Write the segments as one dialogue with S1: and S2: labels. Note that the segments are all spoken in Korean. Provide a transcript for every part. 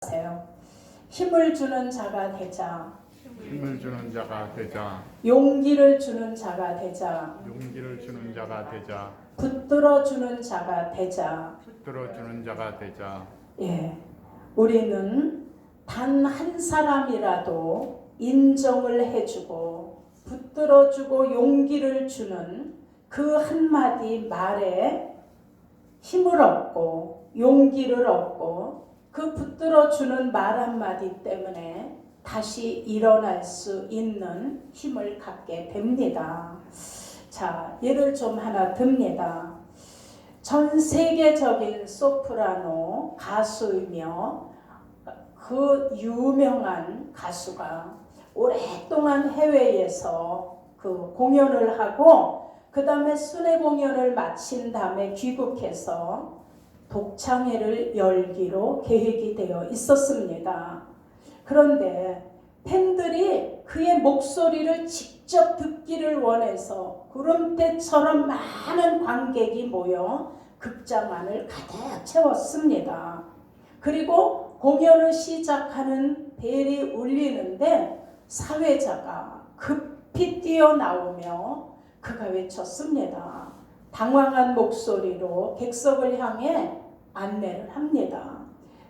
S1: 하세요. 힘을 주는 자가 되자.
S2: 힘을 주는 자가 되자.
S1: 용기를 주는 자가 되자.
S2: 용기를 주는 자가 되자.
S1: 붙들어 주는 자가 되자.
S2: 붙들어 주는 자가 되자.
S1: 예, 우리는 단 한 사람이라도 인정을 해주고 붙들어주고 용기를 주는 그 한마디 말에 힘을 얻고 용기를 얻고 그 붙들어주는 말 한마디 때문에 다시 일어날 수 있는 힘을 갖게 됩니다. 자, 예를 좀 하나 듭니다. 전 세계적인 소프라노 가수이며 그 유명한 가수가 오랫동안 해외에서 그 공연을 하고 그 다음에 순회 공연을 마친 다음에 귀국해서 독창회를 열기로 계획이 되어 있었습니다. 그런데 팬들이 그의 목소리를 직접 듣기를 원해서 구름대처럼 많은 관객이 모여 극장 안을 가득 채웠습니다. 그리고 공연을 시작하는 벨이 울리는데 사회자가 급히 뛰어나오며 그가 외쳤습니다. 당황한 목소리로 객석을 향해 안내를 합니다.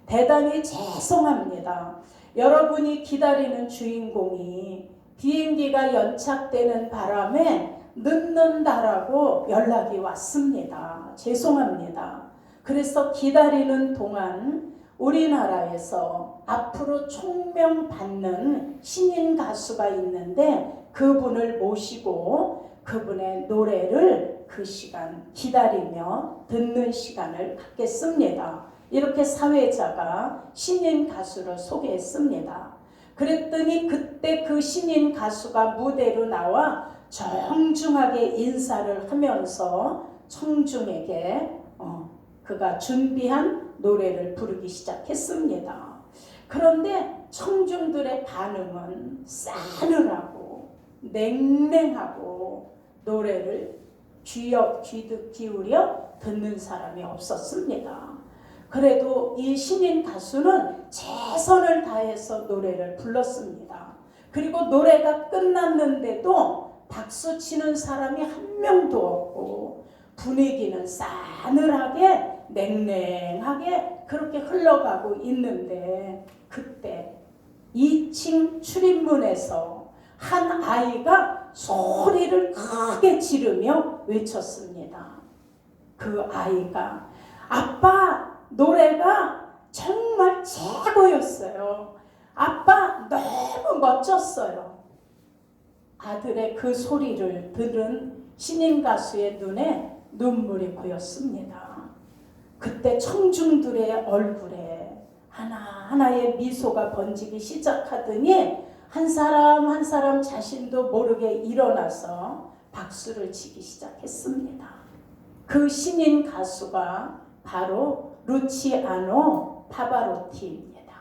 S1: 대단히 죄송합니다. 여러분이 기다리는 주인공이 비행기가 연착되는 바람에 늦는다라고 연락이 왔습니다. 죄송합니다. 그래서 기다리는 동안 우리나라에서 앞으로 총명받는 신인 가수가 있는데 그분을 모시고 그분의 노래를 그 시간 기다리며 듣는 시간을 갖겠습니다. 이렇게 사회자가 신인 가수를 소개했습니다. 그랬더니 그때 그 신인 가수가 무대로 나와 정중하게 인사를 하면서 청중에게 그가 준비한 노래를 부르기 시작했습니다. 그런데 청중들의 반응은 싸늘하고 냉랭하고 노래를 귀 기울여 듣는 사람이 없었습니다. 그래도 이 신인 가수는 최선을 다해서 노래를 불렀습니다. 그리고 노래가 끝났는데도 박수 치는 사람이 한 명도 없고 분위기는 싸늘하게 냉랭하게 그렇게 흘러가고 있는데 그때 2층 출입문에서 한 아이가 소리를 크게 지르며 외쳤습니다. 그 아이가 아빠 노래가 정말 최고였어요. 아빠 너무 멋졌어요. 아들의 그 소리를 들은 신인 가수의 눈에 눈물이 고였습니다. 그때 청중들의 얼굴에 하나하나의 미소가 번지기 시작하더니 한 사람 한 사람 자신도 모르게 일어나서 박수를 치기 시작했습니다. 그 신인 가수가 바로 루치아노 파바로티입니다.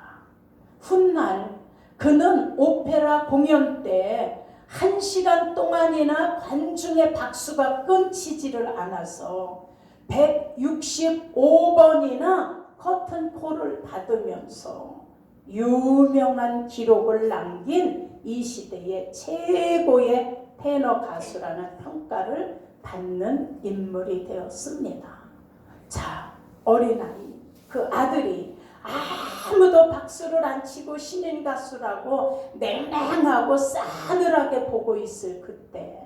S1: 훗날 그는 오페라 공연 때 1시간 동안이나 관중의 박수가 끊이지를 않아서 165번이나 커튼콜을 받으면서 유명한 기록을 남긴 이 시대의 최고의 테너 가수라는 평가를 받는 인물이 되었습니다. 자, 어린아이, 그 아들이 아무도 박수를 안 치고 신인 가수라고 냉랭하고 싸늘하게 보고 있을 그때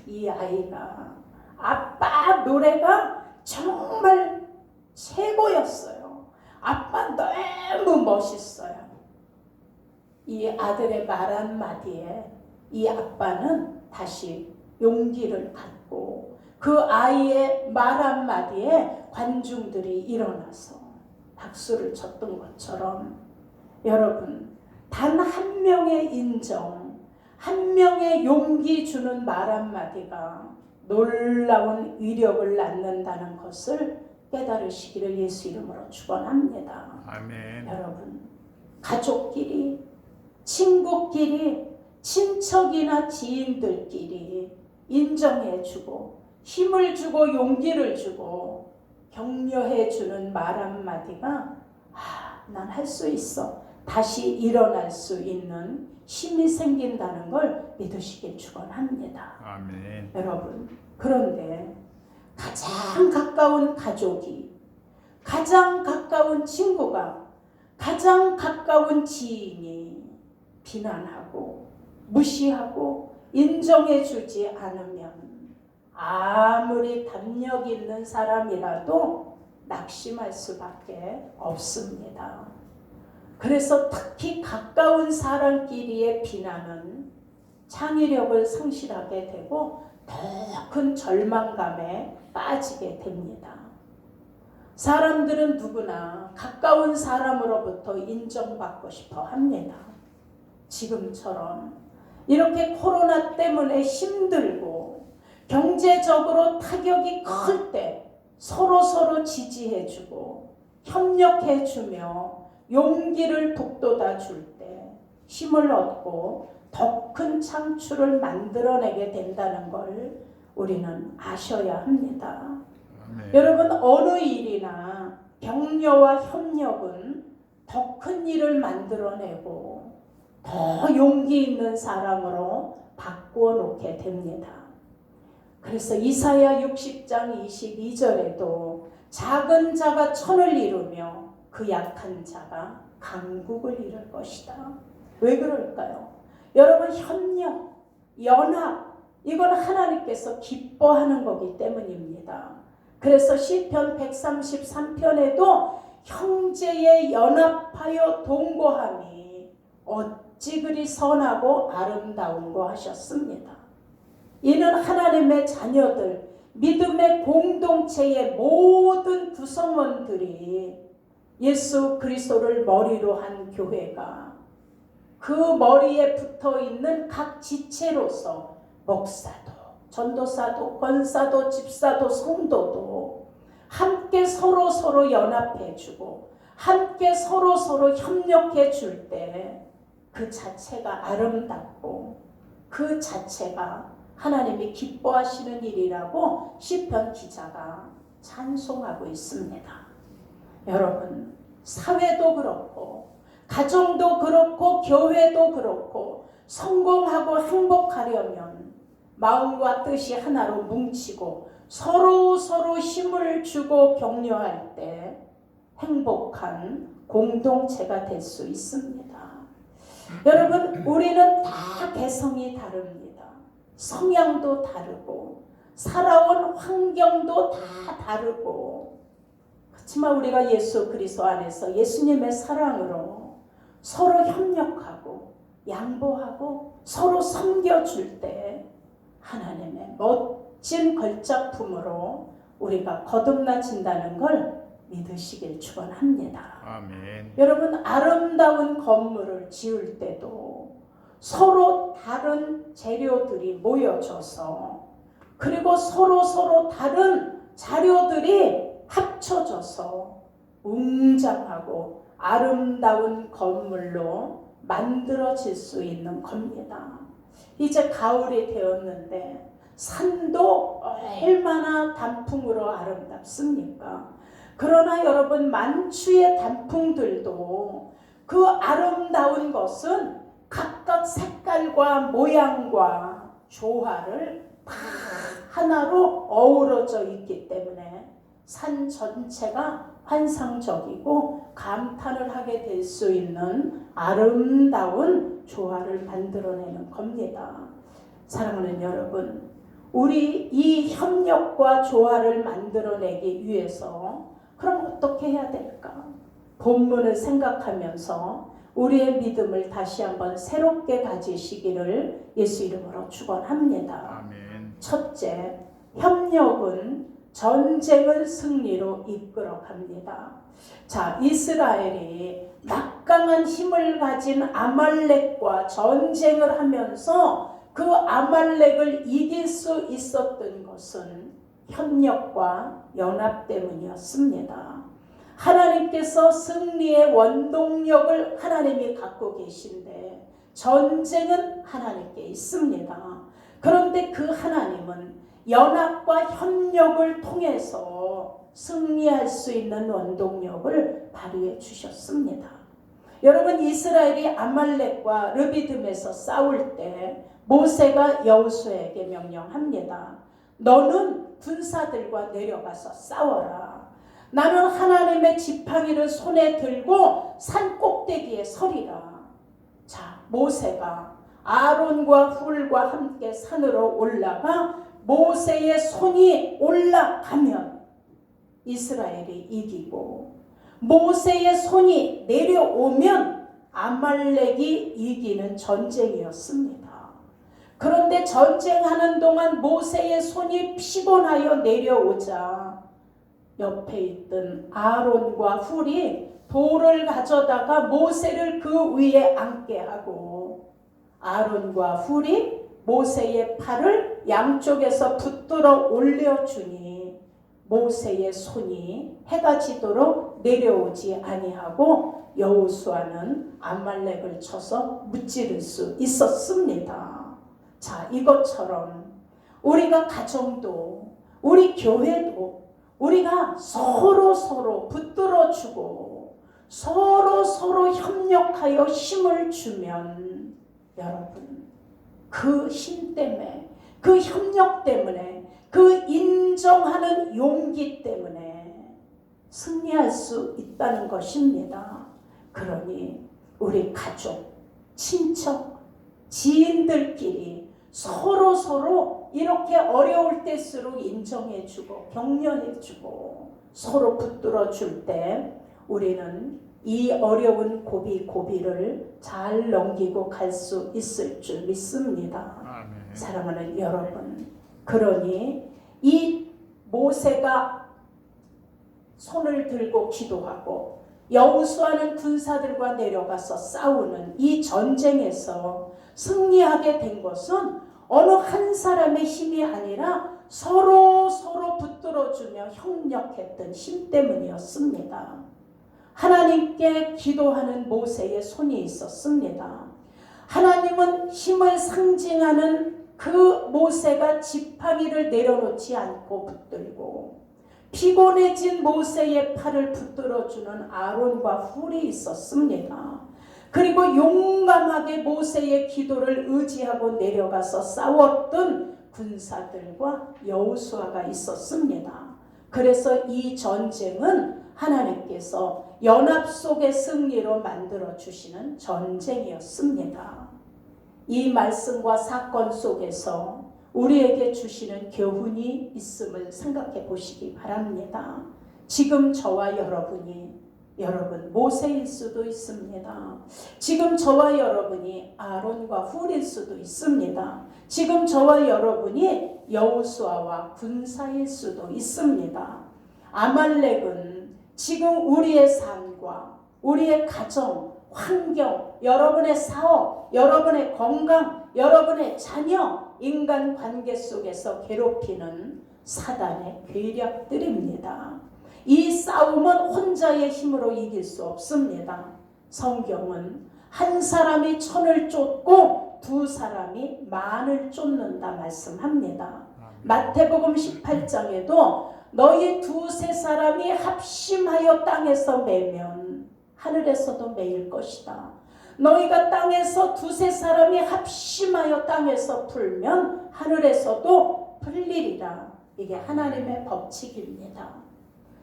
S1: 이 아이가 아빠 노래가 정말 최고였어요. 아빠 너무 멋있어요. 이 아들의 말 한마디에 이 아빠는 다시 용기를 갖고 그 아이의 말 한마디에 관중들이 일어나서 박수를 쳤던 것처럼 여러분 단 한 명의 인정, 한 명의 용기 주는 말 한마디가 놀라운 위력을 낳는다는 것을 깨달으시기를 예수 이름으로 축원합니다.
S2: 아멘.
S1: 여러분 가족끼리 친구끼리 친척이나 지인들끼리 인정해주고 힘을 주고 용기를 주고 격려해주는 말 한마디가 난 할 수 있어. 다시 일어날 수 있는 힘이 생긴다는 걸 믿으시길 축원합니다.
S2: 아멘.
S1: 여러분, 그런데 가장 가까운 가족이, 가장 가까운 친구가, 가장 가까운 지인이 비난하고 무시하고 인정해주지 않으면 아무리 담력 있는 사람이라도 낙심할 수밖에 없습니다. 그래서 특히 가까운 사람끼리의 비난은 창의력을 상실하게 되고 더 큰 절망감에 빠지게 됩니다. 사람들은 누구나 가까운 사람으로부터 인정받고 싶어 합니다. 지금처럼 이렇게 코로나 때문에 힘들고 경제적으로 타격이 클 때 서로 지지해주고 협력해주며 용기를 북돋아 줄 때 힘을 얻고 더 큰 창출을 만들어내게 된다는 걸 우리는 아셔야 합니다.
S2: 아멘.
S1: 여러분, 어느 일이나 격려와 협력은 더 큰 일을 만들어내고 더 용기 있는 사람으로 바꾸어 놓게 됩니다. 그래서 이사야 60장 22절에도 작은 자가 천을 이루며 그 약한 자가 강국을 이룰 것이다. 왜 그럴까요? 여러분, 협력, 연합, 이건 하나님께서 기뻐하는 거기 때문입니다. 그래서 시편 133편에도 형제의 연합하여 동거함이 어찌 그리 선하고 아름다운고 하셨습니다. 이는 하나님의 자녀들, 믿음의 공동체의 모든 구성원들이 예수 그리스도를 머리로 한 교회가 그 머리에 붙어있는 각 지체로서 목사도, 전도사도, 권사도, 집사도, 성도도 함께 서로 연합해주고 함께 서로 협력해 줄 때 그 자체가 아름답고 그 자체가 하나님이 기뻐하시는 일이라고 시편 기자가 찬송하고 있습니다. 여러분, 사회도 그렇고 가정도 그렇고 교회도 그렇고 성공하고 행복하려면 마음과 뜻이 하나로 뭉치고 서로 힘을 주고 격려할 때 행복한 공동체가 될 수 있습니다. 여러분, 우리는 다 개성이 다릅니다. 성향도 다르고 살아온 환경도 다 다르고, 그렇지만 우리가 예수 그리스도 안에서 예수님의 사랑으로 서로 협력하고 양보하고 서로 섬겨줄 때 하나님의 멋진 걸작품으로 우리가 거듭나진다는 걸 믿으시길 축원합니다.
S2: 아멘.
S1: 여러분, 아름다운 건물을 지을 때도 서로 다른 재료들이 모여져서, 그리고 서로 다른 자료들이 합쳐져서 웅장하고 아름다운 건물로 만들어질 수 있는 겁니다. 이제 가을이 되었는데 산도 얼마나 단풍으로 아름답습니까? 그러나 여러분, 만추의 단풍들도 그 아름다운 것은 각각 색깔과 모양과 조화를 다 하나로 어우러져 있기 때문에 산 전체가 환상적이고 감탄을 하게 될 수 있는 아름다운 조화를 만들어내는 겁니다. 사랑하는 여러분, 우리 이 협력과 조화를 만들어내기 위해서 그럼 어떻게 해야 될까? 본문을 생각하면서 우리의 믿음을 다시 한번 새롭게 가지시기를 예수 이름으로 축원합니다.
S2: 아멘.
S1: 첫째, 협력은 전쟁을 승리로 이끌어 갑니다. 자, 이스라엘이 막강한 힘을 가진 아말렉과 전쟁을 하면서 그 아말렉을 이길 수 있었던 것은 협력과 연합 때문이었습니다. 하나님께서 승리의 원동력을 하나님이 갖고 계신데 전쟁은 하나님께 있습니다. 그런데 그 하나님은 연합과 협력을 통해서 승리할 수 있는 원동력을 발휘해 주셨습니다. 여러분, 이스라엘이 아말렉과 르비딤에서 싸울 때 모세가 여호수아에게 명령합니다. 너는 군사들과 내려가서 싸워라. 나는 하나님의 지팡이를 손에 들고 산 꼭대기에 서리라. 자, 모세가 아론과 훌과 함께 산으로 올라가 모세의 손이 올라가면 이스라엘이 이기고, 모세의 손이 내려오면 아말렉이 이기는 전쟁이었습니다. 그런데 전쟁하는 동안 모세의 손이 피곤하여 내려오자 옆에 있던 아론과 훌이 돌을 가져다가 모세를 그 위에 앉게 하고, 아론과 훌이 모세의 팔을 양쪽에서 붙들어 올려주니 모세의 손이 해가 지도록 내려오지 아니하고 여호수아는 아말렉을 쳐서 무찌를 수 있었습니다. 자, 이것처럼 우리가 가정도, 우리 교회도 우리가 서로 붙들어주고 서로 협력하여 힘을 주면, 여러분, 그 힘 때문에, 그 협력 때문에, 그 인정하는 용기 때문에 승리할 수 있다는 것입니다. 그러니 우리 가족, 친척, 지인들끼리 서로 이렇게 어려울 때일수록 인정해주고 격려해주고 서로 붙들어줄 때 우리는 이 어려운 고비를 잘 넘기고 갈 수 있을 줄 믿습니다.
S2: 아멘.
S1: 사랑하는 여러분, 그러니 이 모세가 손을 들고 기도하고 여호수아는 군사들과 내려가서 싸우는 이 전쟁에서 승리하게 된 것은 어느 한 사람의 힘이 아니라 서로 붙들어주며 협력했던 힘 때문이었습니다. 하나님께 기도하는 모세의 손이 있었습니다. 하나님은 힘을 상징하는 그 모세가 지팡이를 내려놓지 않고 붙들고, 피곤해진 모세의 팔을 붙들어주는 아론과 훌이 있었습니다. 그리고 용감하게 모세의 기도를 의지하고 내려가서 싸웠던 군사들과 여호수아가 있었습니다. 그래서 이 전쟁은 하나님께서 연합 속의 승리로 만들어 주시는 전쟁이었습니다. 이 말씀과 사건 속에서 우리에게 주시는 교훈이 있음을 생각해 보시기 바랍니다. 지금 저와 여러분이, 여러분 모세일 수도 있습니다. 지금 저와 여러분이 아론과 훌일 수도 있습니다. 지금 저와 여러분이 여호수아와 군사일 수도 있습니다. 아말렉은 지금 우리의 삶과 우리의 가정, 환경, 여러분의 사업, 여러분의 건강, 여러분의 자녀, 인간관계 속에서 괴롭히는 사단의 괴력들입니다. 이 싸움은 혼자의 힘으로 이길 수 없습니다. 성경은 한 사람이 천을 쫓고 두 사람이 만을 쫓는다 말씀합니다. 마태복음 18장에도 너희 두세 사람이 합심하여 땅에서 매면 하늘에서도 매일 것이다. 너희가 땅에서 두세 사람이 합심하여 땅에서 풀면 하늘에서도 풀리리라. 이게 하나님의 법칙입니다.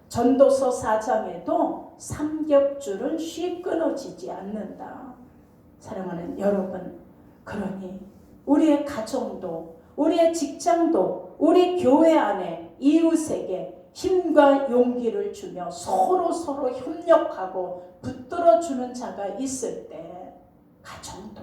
S1: 전도서 4장에도 삼겹줄은 쉽게 끊어지지 않는다. 사랑하는 여러분, 그러니 우리의 가정도, 우리의 직장도, 우리 교회 안에 이웃에게 힘과 용기를 주며 서로 협력하고 붙들어주는 자가 있을 때 가정도,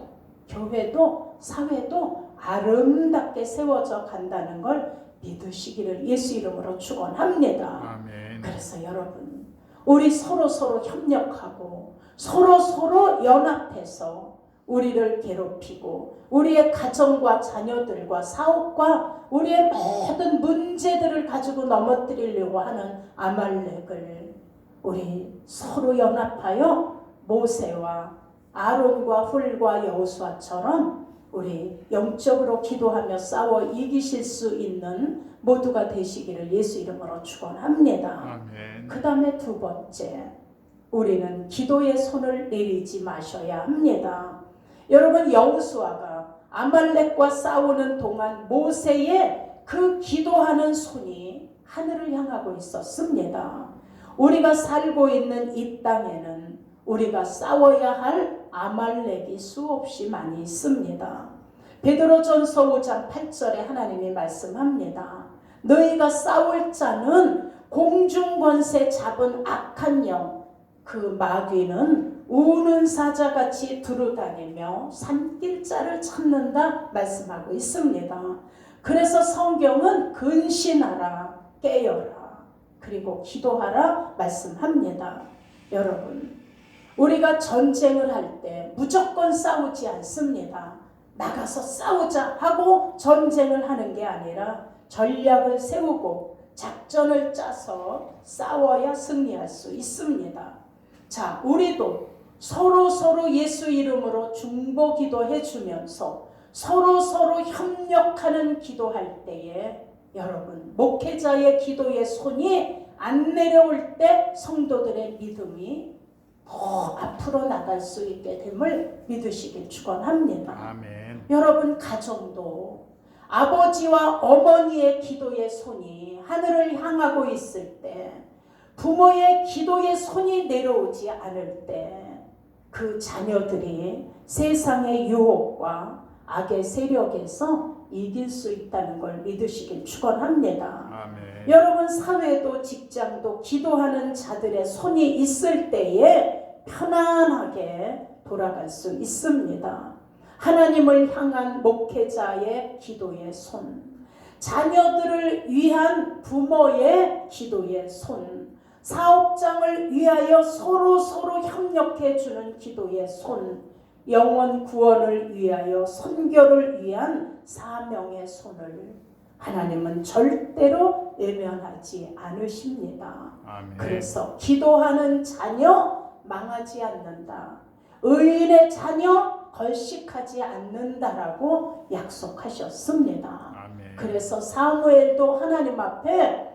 S1: 교회도, 사회도 아름답게 세워져 간다는 걸 믿으시기를 예수 이름으로 축원합니다.
S2: 아멘.
S1: 그래서 여러분, 우리 서로 협력하고 서로 연합해서 우리를 괴롭히고 우리의 가정과 자녀들과 사업과 우리의 모든 문제들을 가지고 넘어뜨리려고 하는 아말렉을 우리 서로 연합하여 모세와 아론과 훌과 여호수아처럼 우리 영적으로 기도하며 싸워 이기실 수 있는 모두가 되시기를 예수 이름으로 축원합니다.
S2: 아멘.
S1: 그 다음에 두 번째, 우리는 기도의 손을 내리지 마셔야 합니다. 여러분, 여호수아가 아말렉과 싸우는 동안 모세의 그 기도하는 손이 하늘을 향하고 있었습니다. 우리가 살고 있는 이 땅에는 우리가 싸워야 할 아말렉이 수없이 많이 있습니다. 베드로전서 5장 8절에 하나님이 말씀합니다. 너희가 싸울 자는 공중권세 잡은 악한 영, 그 마귀는 우는 사자같이 두루다니며 산길자를 찾는다 말씀하고 있습니다. 그래서 성경은 근신하라, 깨어라, 그리고 기도하라 말씀합니다. 여러분, 우리가 전쟁을 할 때 무조건 싸우지 않습니다. 나가서 싸우자 하고 전쟁을 하는 게 아니라 전략을 세우고 작전을 짜서 싸워야 승리할 수 있습니다. 자, 우리도 서로 예수 이름으로 중보 기도해 주면서 서로 협력하는 기도할 때에 여러분, 목회자의 기도의 손이 안 내려올 때 성도들의 믿음이 더 앞으로 나갈 수 있게 됨을 믿으시길 축원합니다.
S2: 아멘.
S1: 여러분, 가정도 아버지와 어머니의 기도의 손이 하늘을 향하고 있을 때, 부모의 기도의 손이 내려오지 않을 때 그 자녀들이 세상의 유혹과 악의 세력에서 이길 수 있다는 걸 믿으시길 축원합니다.
S2: 아멘.
S1: 여러분, 사회도 직장도 기도하는 자들의 손이 있을 때에 편안하게 돌아갈 수 있습니다. 하나님을 향한 목회자의 기도의 손, 자녀들을 위한 부모의 기도의 손, 사업장을 위하여 서로 협력해 주는 기도의 손, 영혼 구원을 위하여 선교를 위한 사명의 손을 하나님은 절대로 외면하지 않으십니다.
S2: 아멘.
S1: 그래서 기도하는 자녀 망하지 않는다. 의인의 자녀 걸식하지 않는다라고 약속하셨습니다.
S2: 아멘.
S1: 그래서 사무엘도 하나님 앞에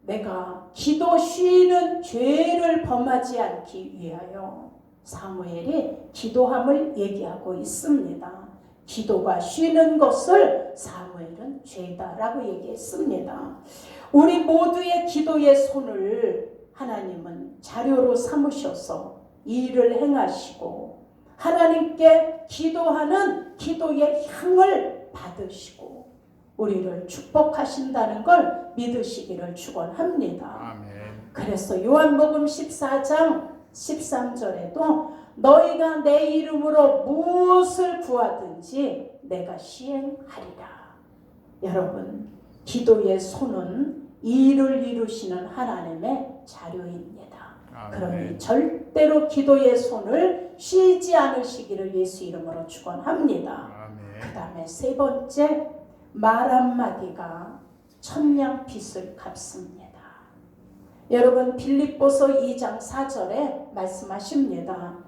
S1: 내가 기도 쉬는 죄를 범하지 않기 위하여 사무엘이 기도함을 얘기하고 있습니다. 기도가 쉬는 것을 사무엘은 죄다라고 얘기했습니다. 우리 모두의 기도의 손을 하나님은 자료로 삼으셔서 일을 행하시고 하나님께 기도하는 기도의 향을 받으시고 우리를 축복하신다는 걸 믿으시기를 축원합니다.
S2: 아멘.
S1: 그래서 요한복음 14장 13절에도 너희가 내 이름으로 무엇을 구하든지 내가 시행하리라. 여러분, 기도의 손은 일을 이루시는 하나님의 자료입니다.
S2: 아멘.
S1: 그러니 절대로 기도의 손을 쉬지 않으시기를 예수 이름으로 축원합니다.
S2: 아멘.
S1: 그 다음에 세 번째, 말 한마디가 천냥빚을 갚습니다. 여러분, 빌립보서 2장 4절에 말씀하십니다.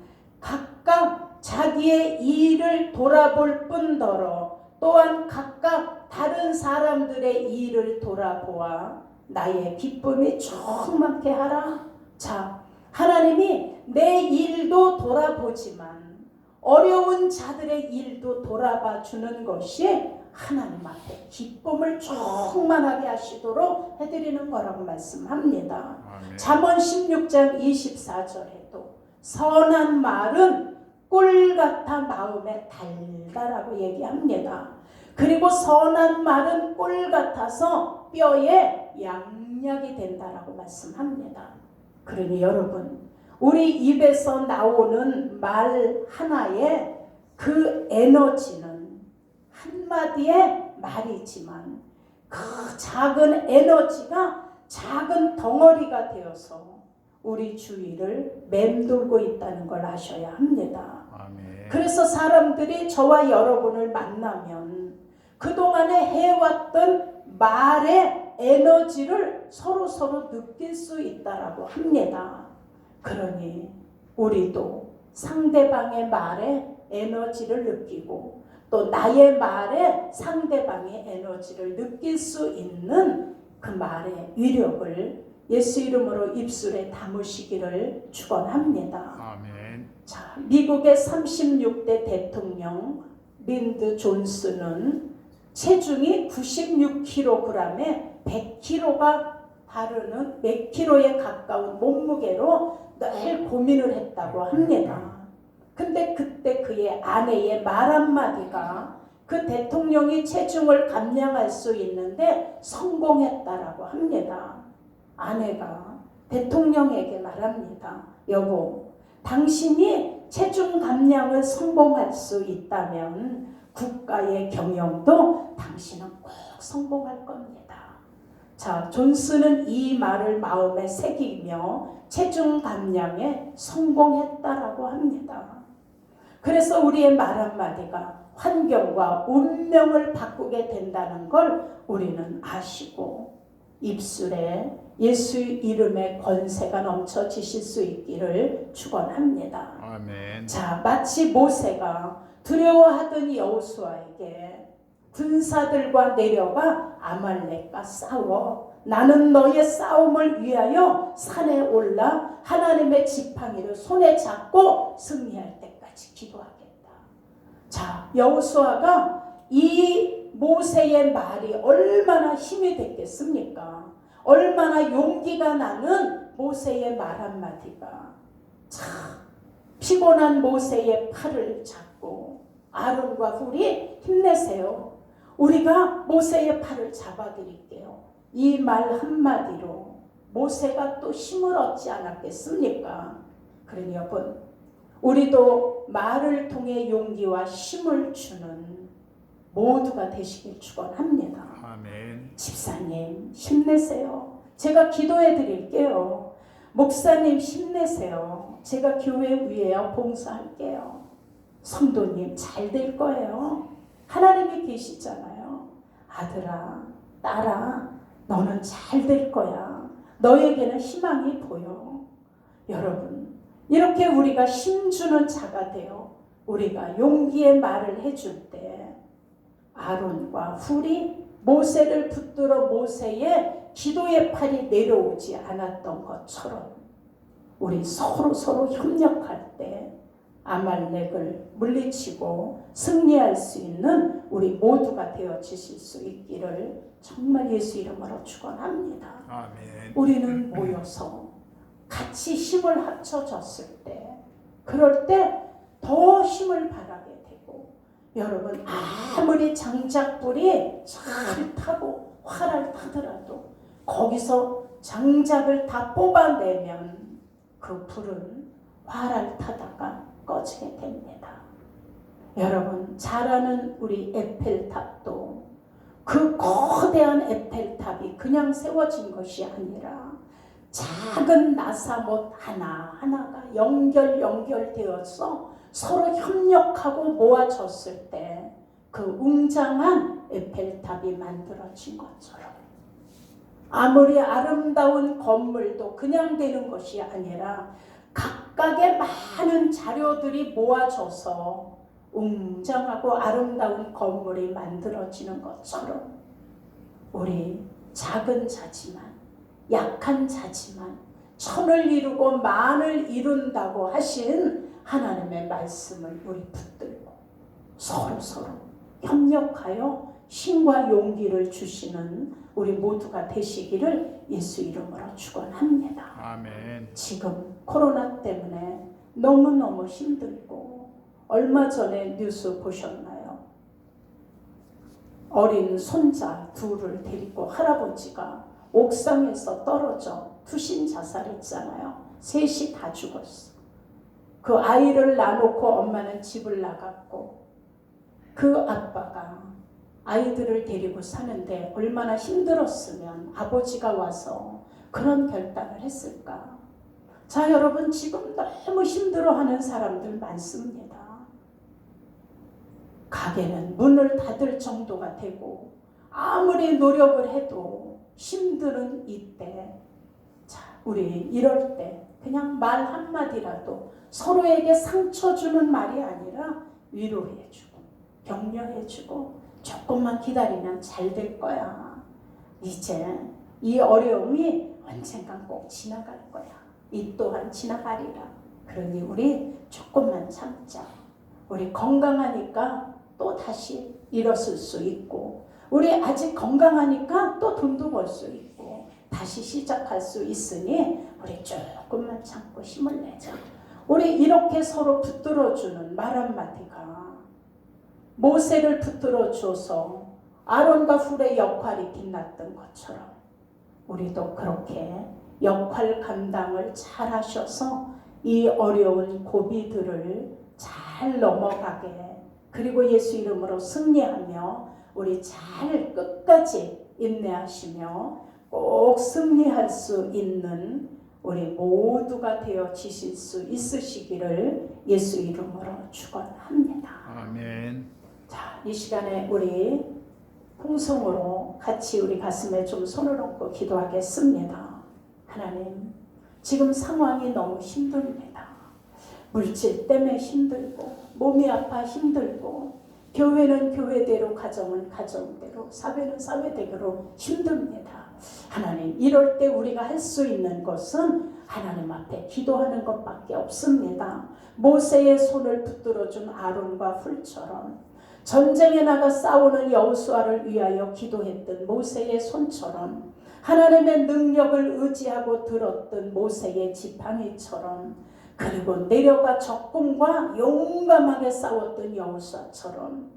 S1: 각각 자기의 일을 돌아볼 뿐더러 또한 각각 다른 사람들의 일을 돌아보아 나의 기쁨이 충만케 하라. 자, 하나님이 내 일도 돌아보지만 어려운 자들의 일도 돌아봐 주는 것이 하나님 앞에 기쁨을 충만하게 하시도록 해드리는 거라고 말씀합니다.
S2: 아멘.
S1: 잠언 16장 24절에도 선한 말은 꿀 같아 마음에 달다라고 얘기합니다. 그리고 선한 말은 꿀 같아서 뼈에 양약이 된다라고 말씀합니다. 그러니 여러분, 우리 입에서 나오는 말 하나에 그 에너지는 한마디의 말이지만 그 작은 에너지가 작은 덩어리가 되어서 우리 주위를 맴돌고 있다는 걸 아셔야 합니다.
S2: 아멘.
S1: 그래서 사람들이 저와 여러분을 만나면 그동안에 해왔던 말의 에너지를 서로 느낄 수 있다라고 합니다. 그러니 우리도 상대방의 말에 에너지를 느끼고 또 나의 말에 상대방의 에너지를 느낄 수 있는 그 말의 위력을 예수 이름으로 입술에 담으시기를 축원합니다.
S2: 아멘.
S1: 자, 미국의 36대 대통령 린드 존슨은 체중이 96kg에 100kg가 다르는 100kg에 가까운 몸무게로 늘 고민을 했다고 합니다. 근데 그때 그의 아내의 말 한마디가 그 대통령이 체중을 감량할 수 있는데 성공했다라고 합니다. 아내가 대통령에게 말합니다. 여보, 당신이 체중 감량을 성공할 수 있다면 국가의 경영도 당신은 꼭 성공할 겁니다. 자, 존슨은 이 말을 마음에 새기며 체중 감량에 성공했다라고 합니다. 그래서 우리의 말 한마디가 환경과 운명을 바꾸게 된다는 걸 우리는 아시고 입술에 예수 이름의 권세가 넘쳐지실 수 있기를 축원합니다.
S2: 아멘.
S1: 자, 마치 모세가 두려워하던 여호수아에게 군사들과 내려가 아말렉과 싸워 나는 너의 싸움을 위하여 산에 올라 하나님의 지팡이를 손에 잡고 승리할 때까지 기도하겠다. 자, 여호수아가 이 모세의 말이 얼마나 힘이 됐겠습니까? 얼마나 용기가 나는 모세의 말 한마디가 참 피곤한 모세의 팔을 잡고 아론과 훌이 힘내세요. 우리가 모세의 팔을 잡아드릴게요. 이 말 한마디로 모세가 또 힘을 얻지 않았겠습니까? 그러니 여러분, 우리도 말을 통해 용기와 힘을 주는 모두가 되시길 축원합니다.
S2: 아멘.
S1: 집사님 힘내세요. 제가 기도해 드릴게요. 목사님 힘내세요. 제가 교회 위에 봉사할게요. 성도님 잘 될 거예요. 하나님이 계시잖아요. 아들아, 딸아, 너는 잘 될 거야. 너에게는 희망이 보여. 여러분, 이렇게 우리가 힘주는 자가 되어 우리가 용기의 말을 해줄 때 아론과 훌이 모세를 붙들어 모세의 기도의 팔이 내려오지 않았던 것처럼 우리 서로 협력할 때 아말렉을 물리치고 승리할 수 있는 우리 모두가 되어지실 수 있기를 정말 예수 이름으로 축원합니다.
S2: 아멘.
S1: 우리는 모여서 같이 힘을 합쳐졌을 때 그럴 때 더 힘을 발하게 되고 여러분 아무리 장작불이 잘 타고 활을 타더라도 거기서 장작을 다 뽑아내면 그 불은 활을 타다가 꺼지게 됩니다. 여러분 잘 아는 우리 에펠탑도 그 거대한 에펠탑이 그냥 세워진 것이 아니라 작은 나사못 하나하나가 연결되어서 서로 협력하고 모아졌을 때 그 웅장한 에펠탑이 만들어진 것처럼 아무리 아름다운 건물도 그냥 되는 것이 아니라 각각의 많은 자료들이 모아져서 웅장하고 아름다운 건물이 만들어지는 것처럼 우리 작은 자지만 약한 자지만 천을 이루고 만을 이룬다고 하신 하나님의 말씀을 우리 붙들고 서로 협력하여 힘과 용기를 주시는 우리 모두가 되시기를 예수 이름으로 축원합니다.
S2: 아멘.
S1: 지금 코로나 때문에 너무너무 힘들고 얼마 전에 뉴스 보셨나요? 어린 손자 둘을 데리고 할아버지가 옥상에서 떨어져 투신 자살했잖아요. 셋이 다 죽었어. 그 아이를 놔놓고 엄마는 집을 나갔고 그 아빠가 아이들을 데리고 사는데 얼마나 힘들었으면 아버지가 와서 그런 결단을 했을까. 자, 여러분 지금 너무 힘들어하는 사람들 많습니다. 가게는 문을 닫을 정도가 되고 아무리 노력을 해도 힘든 이때 자, 우리 이럴 때 그냥 말 한마디라도 서로에게 상처 주는 말이 아니라 위로해주고 격려해주고 조금만 기다리면 잘 될 거야. 이제 이 어려움이 언젠간 꼭 지나갈 거야. 이 또한 지나가리라. 그러니 우리 조금만 참자. 우리 건강하니까 또 다시 일어설 수 있고, 우리 아직 건강하니까 또 돈도 벌 수 있고 다시 시작할 수 있으니 우리 조금만 참고 힘을 내자. 우리 이렇게 서로 붙들어주는 말 한마디가 모세를 붙들어줘서 아론과 훌의 역할이 빛났던 것처럼 우리도 그렇게 역할 감당을 잘 하셔서 이 어려운 고비들을 잘 넘어가게, 그리고 예수 이름으로 승리하며 우리 잘 끝까지 인내하시며 꼭 승리할 수 있는 우리 모두가 되어지실 수 있으시기를 예수 이름으로 축원합니다.
S2: 아멘.
S1: 자, 이 시간에 우리 통성으로 같이 우리 가슴에 좀 손을 얹고 기도하겠습니다. 하나님, 지금 상황이 너무 힘듭니다. 물질 때문에 힘들고, 몸이 아파 힘들고, 교회는 교회대로, 가정은 가정대로, 사회는 사회대로 힘듭니다. 하나님, 이럴 때 우리가 할 수 있는 것은 하나님 앞에 기도하는 것밖에 없습니다. 모세의 손을 붙들어준 아론과 훌처럼, 전쟁에 나가 싸우는 여호수아를 위하여 기도했던 모세의 손처럼, 하나님의 능력을 의지하고 들었던 모세의 지팡이처럼, 그리고 내려가 적군과 용감하게 싸웠던 여호수아처럼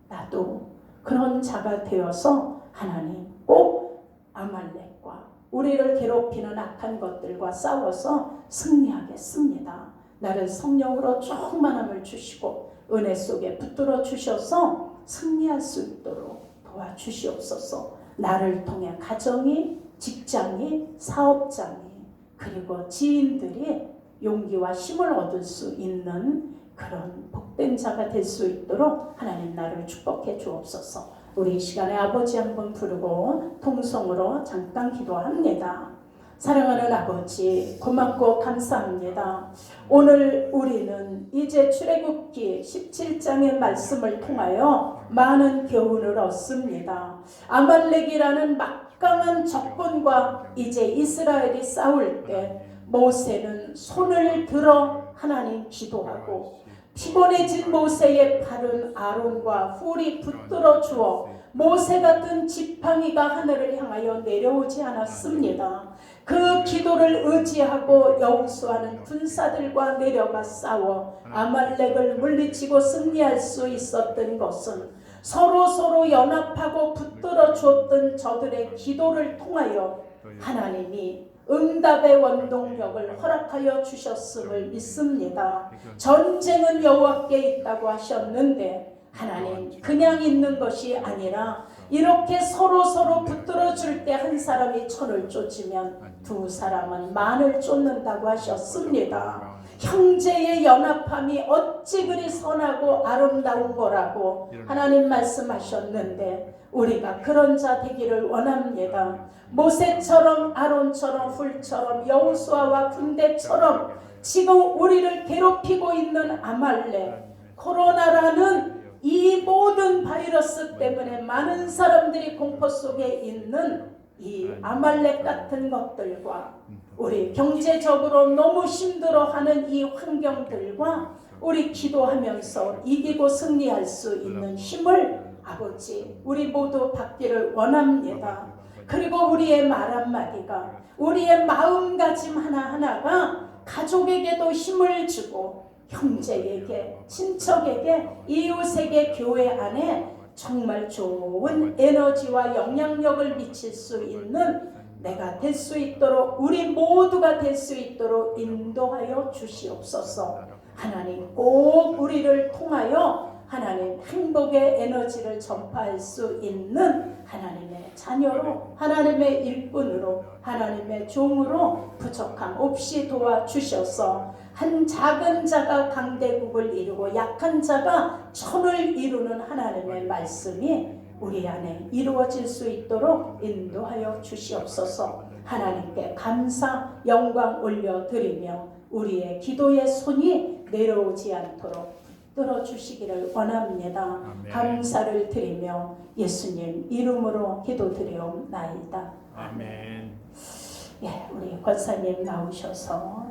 S1: 나도 그런 자가 되어서 하나님 꼭 아말렉과 우리를 괴롭히는 악한 것들과 싸워서 승리하겠습니다. 나를 성령으로 충만함을 주시고 은혜 속에 붙들어 주셔서 승리할 수 있도록 도와주시옵소서. 나를 통해 가정이, 직장이, 사업장이, 그리고 지인들이 용기와 힘을 얻을 수 있는 그런 복된 자가 될 수 있도록 하나님 나를 축복해 주옵소서. 우리 이 시간에 아버지 한번 부르고 통성으로 잠깐 기도합니다. 사랑하는 아버지, 고맙고 감사합니다. 오늘 우리는 이제 출애굽기 17장의 말씀을 통하여 많은 교훈을 얻습니다. 아말렉이라는 막강한 적군과 이제 이스라엘이 싸울 때 모세는 손을 들어 하나님 기도하고, 피곤해진 모세의 팔은 아론과 훌이 붙들어 주어 모세 같은 지팡이가 하늘을 향하여 내려오지 않았습니다. 그 기도를 의지하고 여호수아는 군사들과 내려가 싸워 아말렉을 물리치고 승리할 수 있었던 것은 서로 연합하고 붙들어 주었던 저들의 기도를 통하여 하나님이 응답의 원동력을 허락하여 주셨음을 믿습니다. 전쟁은 여호와께 있다고 하셨는데 하나님, 그냥 있는 것이 아니라 이렇게 서로 붙들어 줄 때 한 사람이 천을 쫓으면 두 사람은 만을 쫓는다고 하셨습니다. 형제의 연합함이 어찌 그리 선하고 아름다운 거라고 하나님 말씀하셨는데 우리가 그런 자 되기를 원합니다. 모세처럼, 아론처럼, 훌처럼, 여호수아와 군대처럼 지금 우리를 괴롭히고 있는 아말렉, 코로나라는 이 모든 바이러스 때문에 많은 사람들이 공포 속에 있는 이 아말렉 같은 것들과 우리 경제적으로 너무 힘들어하는 이 환경들과 우리 기도하면서 이기고 승리할 수 있는 힘을 아버지 우리 모두 받기를 원합니다. 그리고 우리의 말 한마디가, 우리의 마음가짐 하나하나가 가족에게도 힘을 주고 형제에게, 친척에게, 이웃에게, 교회 안에 정말 좋은 에너지와 영향력을 미칠 수 있는 내가 될 수 있도록, 우리 모두가 될 수 있도록 인도하여 주시옵소서. 하나님 꼭 우리를 통하여 하나님 행복의 에너지를 전파할 수 있는 하나님의 자녀로, 하나님의 일꾼으로, 하나님의 종으로 부족함 없이 도와주셔서 한 작은 자가 강대국을 이루고 약한 자가 천을 이루는 하나님의 말씀이 우리 안에 이루어질 수 있도록 인도하여 주시옵소서. 하나님께 감사, 영광 올려드리며 우리의 기도의 손이 내려오지 않도록 붙들어 주시기를 원합니다.
S2: 아멘.
S1: 감사를 드리며 예수님 이름으로 기도드리옵나이다.
S2: 아멘.
S1: 예, 우리 권사님 나오셔서